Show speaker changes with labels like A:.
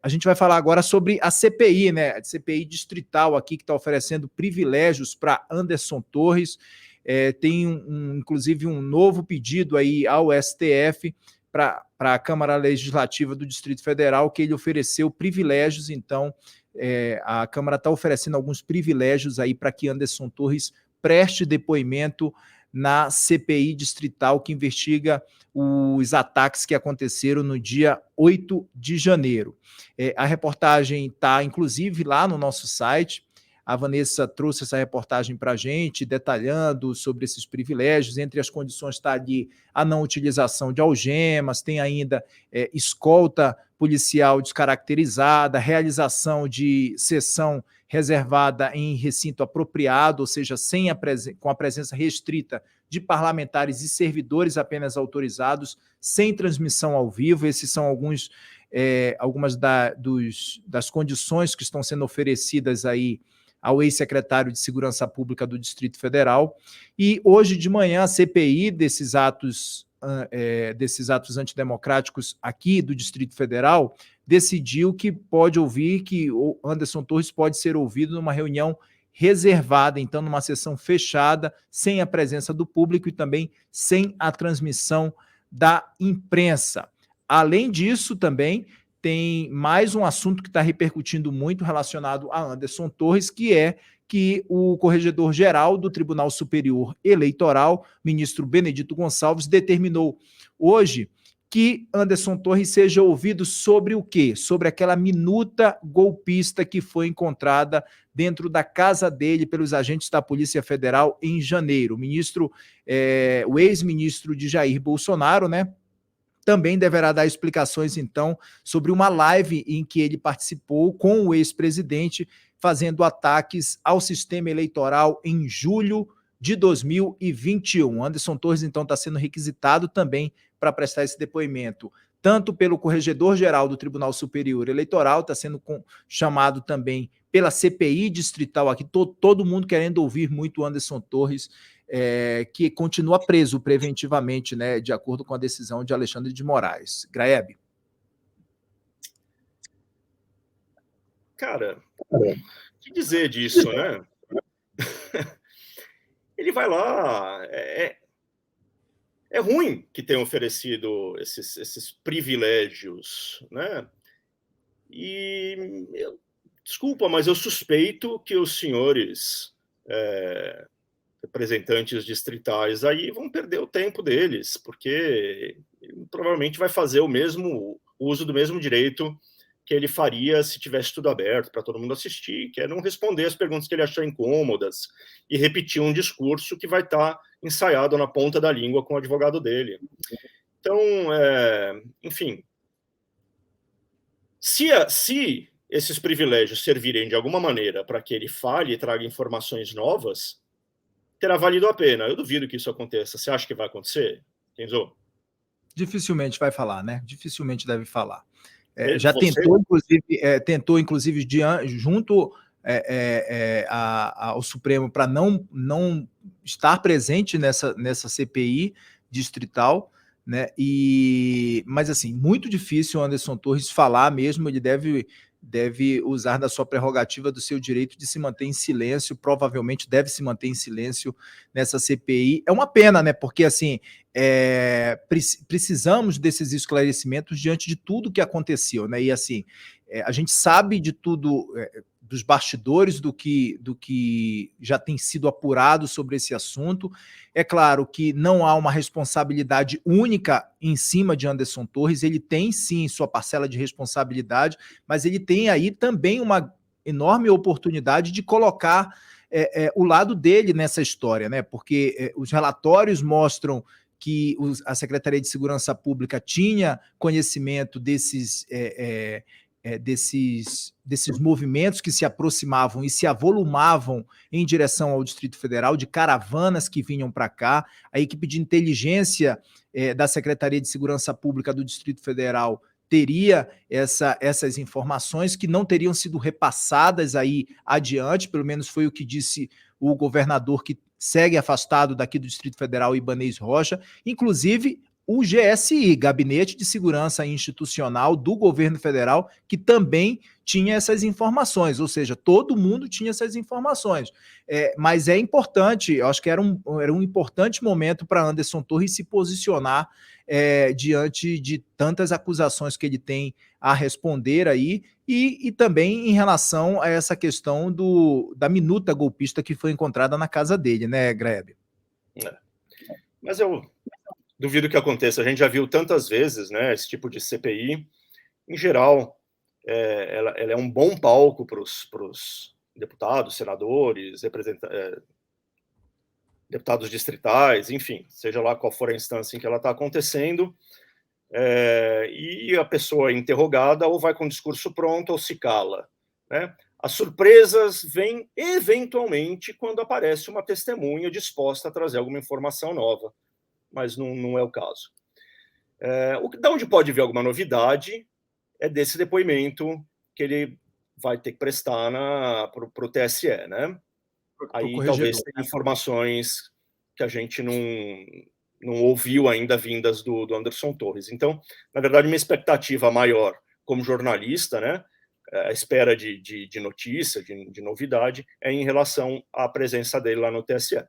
A: A gente vai falar agora sobre a CPI, né? A CPI distrital aqui, que está oferecendo privilégios para Anderson Torres. Tem, inclusive, um novo pedido aí ao STF para a Câmara Legislativa do Distrito Federal, que ele ofereceu privilégios. Então, a Câmara está oferecendo alguns privilégios aí para que Anderson Torres preste depoimento na CPI distrital que investiga os ataques que aconteceram no dia 8 de janeiro. A reportagem está, inclusive, lá no nosso site. A Vanessa trouxe essa reportagem para a gente, detalhando sobre esses privilégios. Entre as condições está ali a não utilização de algemas, tem ainda escolta policial descaracterizada, realização de sessão reservada em recinto apropriado, ou seja, com a presença restrita de parlamentares e servidores apenas autorizados, sem transmissão ao vivo. Esses são algumas das condições que estão sendo oferecidas aí ao ex-secretário de Segurança Pública do Distrito Federal. E hoje de manhã a CPI desses atos antidemocráticos aqui do Distrito Federal decidiu que o Anderson Torres pode ser ouvido numa reunião reservada, então numa sessão fechada, sem a presença do público e também sem a transmissão da imprensa. Além disso, também tem mais um assunto que está repercutindo muito relacionado a Anderson Torres, que é que o Corregedor-Geral do Tribunal Superior Eleitoral, ministro Benedito Gonçalves, determinou hoje que Anderson Torres seja ouvido sobre o quê? Sobre aquela minuta golpista que foi encontrada dentro da casa dele pelos agentes da Polícia Federal em janeiro. O ex-ministro de Jair Bolsonaro, né, também deverá dar explicações, então, sobre uma live em que ele participou com o ex-presidente, fazendo ataques ao sistema eleitoral em julho de 2021. Anderson Torres, então, está sendo requisitado também para prestar esse depoimento, tanto pelo Corregedor-Geral do Tribunal Superior Eleitoral, está sendo chamado também pela CPI distrital aqui, todo mundo querendo ouvir muito o Anderson Torres, que continua preso preventivamente, né, de acordo com a decisão de Alexandre de Moraes. Graeb.
B: Cara, o que dizer disso, né? Ele vai lá, é ruim que tenham oferecido esses privilégios, né? E desculpa, mas eu suspeito que os senhores representantes distritais aí vão perder o tempo deles, porque ele provavelmente vai fazer o uso do mesmo direito que ele faria se tivesse tudo aberto para todo mundo assistir, que é não responder as perguntas que ele achar incômodas e repetir um discurso que vai estar ensaiado na ponta da língua com o advogado dele. Então, enfim, se esses privilégios servirem de alguma maneira para que ele fale e traga informações novas, terá valido a pena. Eu duvido que isso aconteça. Você acha que vai acontecer, Kenzo?
A: Dificilmente vai falar, né? Dificilmente deve falar. Já tentou, inclusive, junto ao Supremo para não estar presente nessa CPI distrital, né? Mas, assim, muito difícil o Anderson Torres falar mesmo. Ele deve usar da sua prerrogativa, do seu direito de se manter em silêncio, provavelmente deve se manter em silêncio nessa CPI. É uma pena, né? Porque, assim, precisamos desses esclarecimentos diante de tudo que aconteceu, né? E, assim, a gente sabe de tudo, dos bastidores, do que já tem sido apurado sobre esse assunto. É claro que não há uma responsabilidade única em cima de Anderson Torres. Ele tem, sim, sua parcela de responsabilidade, mas ele tem aí também uma enorme oportunidade de colocar o lado dele nessa história, né? Porque os relatórios mostram que a Secretaria de Segurança Pública tinha conhecimento desses movimentos que se aproximavam e se avolumavam em direção ao Distrito Federal, de caravanas que vinham para cá. A equipe de inteligência da Secretaria de Segurança Pública do Distrito Federal teria essas informações que não teriam sido repassadas aí adiante, pelo menos foi o que disse o governador, que segue afastado daqui do Distrito Federal, Ibanez Rocha. Inclusive, o GSI, Gabinete de Segurança Institucional do Governo Federal, que também tinha essas informações, ou seja, todo mundo tinha essas informações. Mas é importante, eu acho que era um importante momento para Anderson Torres se posicionar diante de tantas acusações que ele tem a responder aí, e também em relação a essa questão da minuta golpista que foi encontrada na casa dele, né, Grebe?
B: Mas eu duvido que aconteça. A gente já viu tantas vezes, né, esse tipo de CPI. Em geral, ela é um bom palco para os deputados, senadores, deputados distritais, enfim, seja lá qual for a instância em que ela está acontecendo, e a pessoa é interrogada ou vai com o discurso pronto ou se cala, né? As surpresas vêm, eventualmente, quando aparece uma testemunha disposta a trazer alguma informação nova, mas não é o caso. Da onde pode vir alguma novidade é desse depoimento que ele vai ter que prestar para o TSE, né? Aí talvez tenha informações que a gente não ouviu ainda vindas do Anderson Torres. Então, na verdade, minha expectativa maior como jornalista, né, a espera de notícia, de novidade, é em relação à presença dele lá no TSE.